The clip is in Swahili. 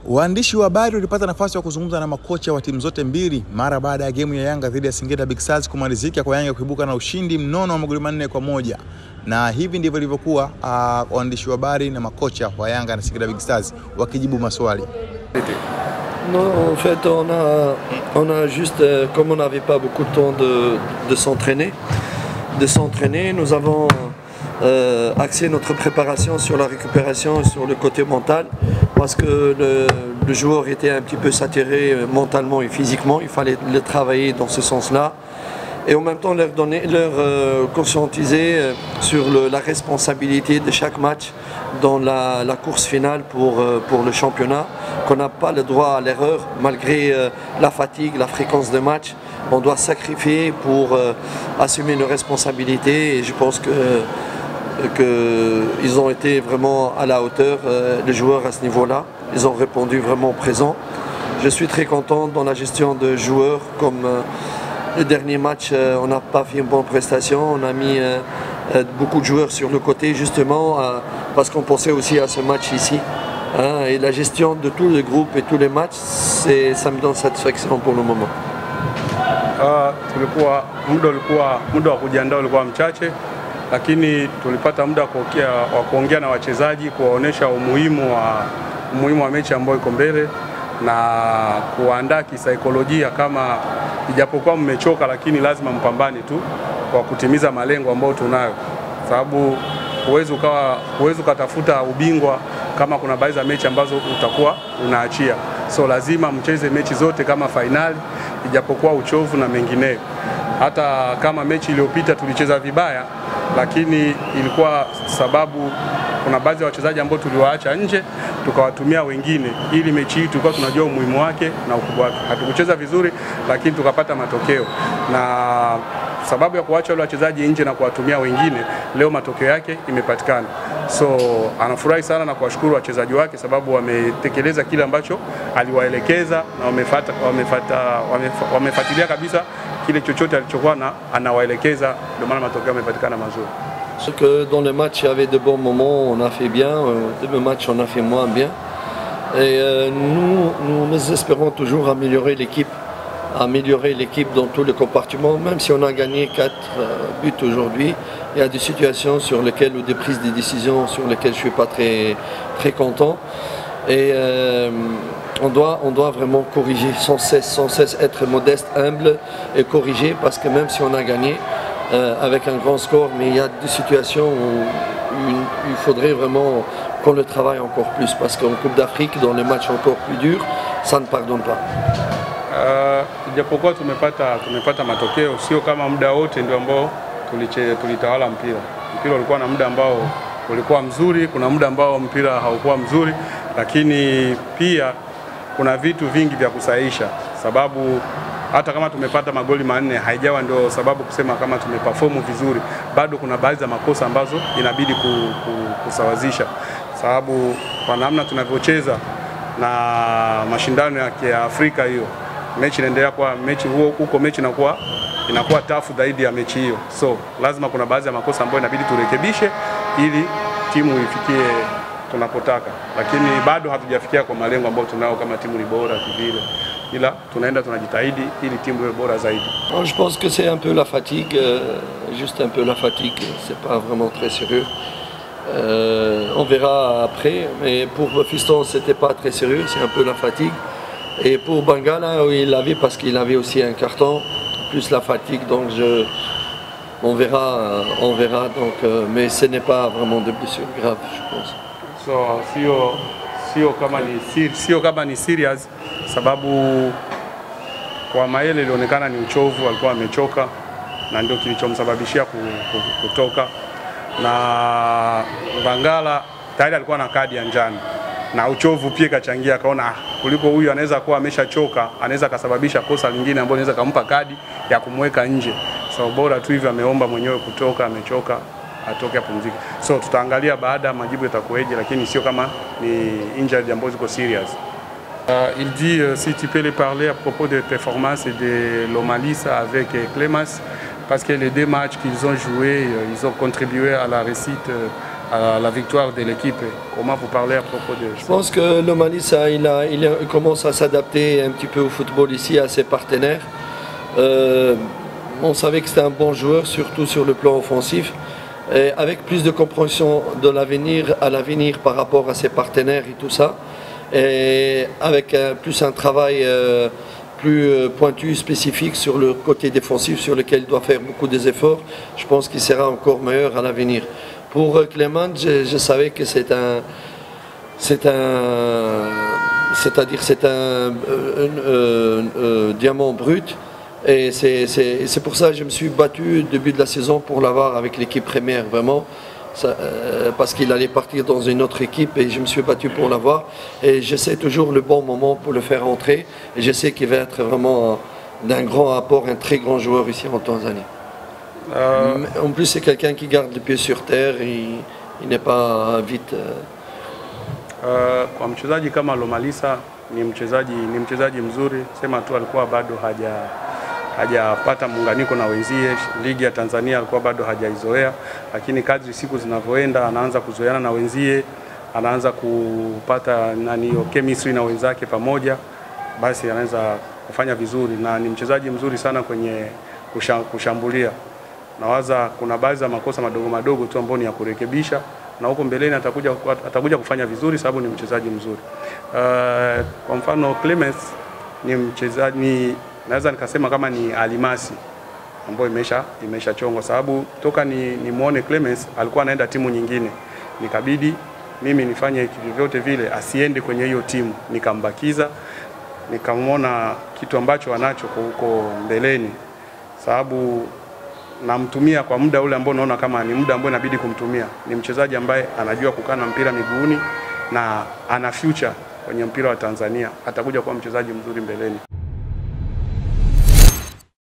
Waandishi wa habari walipata nafasi ya kuzungumza na makocha wa timu zote mbili mara baada ya game ya Yanga dhidi ya Singida Big Stars kumalizika kwa Yanga kuibuka na ushindi mnono wa magoli 4-1. Na hivi ndivyo ilivyokuwa waandishi wa habari na makocha wa Yanga na Singida Big Stars wakijibu maswali. Non, en fait, on a juste, comme on n'avait pas beaucoup de temps de s'entraîner, nous avons axé notre préparation sur la récupération et sur le côté mental, parce que le joueur était un petit peu saturé mentalement et physiquement. Il fallait le travailler dans ce sens-là. Et en même temps leur conscientiser sur la responsabilité de chaque match dans la course finale pour le championnat, qu'on n'a pas le droit à l'erreur malgré la fatigue, la fréquence de match. On doit sacrifier pour assumer nos responsabilités, et je pense qu'ils ont été vraiment à la hauteur, les joueurs à ce niveau-là. Ils ont répondu vraiment présent. Je suis très content dans la gestion de joueurs comme... Le dernier match, on n'a pas fait une bonne prestation, on a mis beaucoup de joueurs sur le côté justement parce qu'on pensait aussi à ce match ici. Et la gestion de tout le groupe et tous les matchs, ça me donne satisfaction pour le moment. Muda wa kujiandaa ulikuwa mchache, lakini tulipata muda wa kuongea na wachezaji, kuwaonesha umuhimu wa mechi ambayo iko mbele na kuandaa kisaikolojia, kama ijapokuwa mmechoka lakini lazima mpambane tu kwa kutimiza malengo ambayo tunayo, sababu huwezi ukatafuta ubingwa kama kuna baadhi ya mechi ambazo utakuwa unaachia. So lazima mcheze mechi zote kama finali, ijapokuwa uchovu na mengineyo. Hata kama mechi iliyopita tulicheza vibaya, lakini ilikuwa sababu kuna baadhi ya wachezaji ambao tuliwaacha nje tukawatumia wengine, ili mechi hii tulikuwa tunajua umuhimu wake na ukubwa wake. Hatukucheza vizuri lakini tukapata matokeo, na sababu ya kuacha wale wachezaji nje na kuwatumia wengine, leo matokeo yake imepatikana. So anafurahi sana na kuwashukuru wachezaji wake, sababu wametekeleza kile ambacho aliwaelekeza na wamefuatilia kabisa kile chochote alichokuwa anawaelekeza, ndio maana matokeo yamepatikana mazuri. Que dans le match, il y avait de bons moments, on a fait bien, dans le match on a fait moins bien. Et nous espérons toujours améliorer l'équipe dans tous les compartiments, même si on a gagné 4 buts aujourd'hui. Il y a des situations sur lesquelles, ou des prises de décision sur lesquelles je ne suis pas très content. Et on doit vraiment corriger, sans cesse être modeste, humble et corriger, parce que même si on a gagné, avec un grand score, mais il y a des situations où il faudrait vraiment qu'on le travaille encore plus, parce qu'en Coupe d'Afrique, dans les matchs encore plus durs, ça ne pardonne pas. Ijapokuwa tumepata matokeo, sio kama muda wote ndio ambao tulitawala mpira. Mpira ulikuwa na muda ambao ulikuwa mzuri, kuna muda ambao mpira haukuwa mzuri, lakini pia kuna vitu vingi vya kusahihisha, sababu hata kama tumepata magoli 4 haijawa ndio sababu kusema kama tumeperform vizuri. Bado kuna baadhi ya makosa ambazo inabidi kusawazisha, sababu kwa namna tunavyocheza na mashindano ya Afrika, hiyo mechi inaendelea kwa mechi huko mechi inakuwa tafu zaidi ya mechi hiyo. So lazima kuna baadhi ya makosa ambayo inabidi turekebishe ili timu ifikie tunapotaka, lakini bado hatujafikia kwa malengo ambayo tunao kama timu ni bora kivile, ila tunaenda tunajitahidi ili timu iwe bora zaidi. Je pense que c'est un peu la fatigue, juste un peu la fatigue, c'est pas vraiment très sérieux. On verra après, mais pour Fiston c'était pas très sérieux, c'est un peu la fatigue. Et pour Bangala, il l'avait parce qu'il avait aussi un carton, plus la fatigue, donc on verra donc, mais ce n'est pas vraiment de blessure grave, je pense. So sio kama ni serious, sababu kwa Mayele ilionekana ni uchovu, alikuwa amechoka na ndio kilichomsababishia kutoka. Na Bangala tayari alikuwa na kadi ya njano na uchovu pia kachangia, akaona kuliko huyu anaweza kuwa ameshachoka, anaweza kasababisha kosa lingine ambalo linaweza kumpa kadi ya kumweka nje. So bora tu hivi ameomba mwenyewe kutoka, amechoka, atoke apumzike. So tutaangalia baada majibu yatakueje, lakini sio kama ni injury ambazo ziko serious. Il dit si tu peux les parler à propos des performances et de l'Omalis avec Clémence, parce que les 2 matchs qu'ils ont joués, ils ont contribué à la réussite à la victoire de l'équipe. Comment vous parlez à propos de ça? Je pense que le Mali, il commence à s'adapter un petit peu au football ici, à ses partenaires. On savait que c'était un bon joueur, surtout sur le plan offensif. Et avec plus de compréhension de l'avenir par rapport à ses partenaires et tout ça. Et avec plus un travail plus pointu, spécifique sur le côté défensif sur lequel il doit faire beaucoup d'efforts, je pense qu'il sera encore meilleur à l'avenir. Pour Clément, je savais que c'est un diamant brut. Et c'est pour ça que je me suis battu au début de la saison pour l'avoir avec l'équipe première, vraiment. Parce qu'il allait partir dans une autre équipe et je me suis battu pour l'avoir. Et j'essaie toujours le bon moment pour le faire entrer. Et je sais qu'il va être vraiment d'un grand apport, un très grand joueur ici en Tanzanie. En plus, c'est quelqu'un qui garde les pieds sur terre, il n'est pas vite. Kwa mchezaji kama Lomalisa ni mchezaji mzuri, sema tu alikuwa bado hajapata muunganiko na wenzie. Ligi ya Tanzania alikuwa bado hajaizoea, lakini kadri siku zinavyoenda anaanza kuzoeana na wenzie, anaanza kupata hiyo chemistry na wenzake pamoja, basi anaweza kufanya vizuri, na ni mchezaji mzuri sana kwenye kushambulia. Nawaza kuna baadhi ya makosa madogo tu ambayo ni ya kurekebisha, na huko mbeleni atakuja kufanya vizuri sababu ni mchezaji mzuri. Kwa mfano Clemens ni mchezaji, naweza nikasema kama ni alimasi ambayo imeshachongwa, sababu toka ni muone Clemens alikuwa anaenda timu nyingine, nikabidi mimi nifanye vyote vile asiende kwenye hiyo timu, nikambakiza, nikamwona kitu ambacho anacho huko mbeleni, sababu namtumia kwa muda ule ambao naona kama ni muda ambao inabidi kumtumia. Ni mchezaji ambaye anajua kukaa na mpira miguuni na ana future kwenye mpira wa Tanzania, atakuja kuwa mchezaji mzuri mbeleni.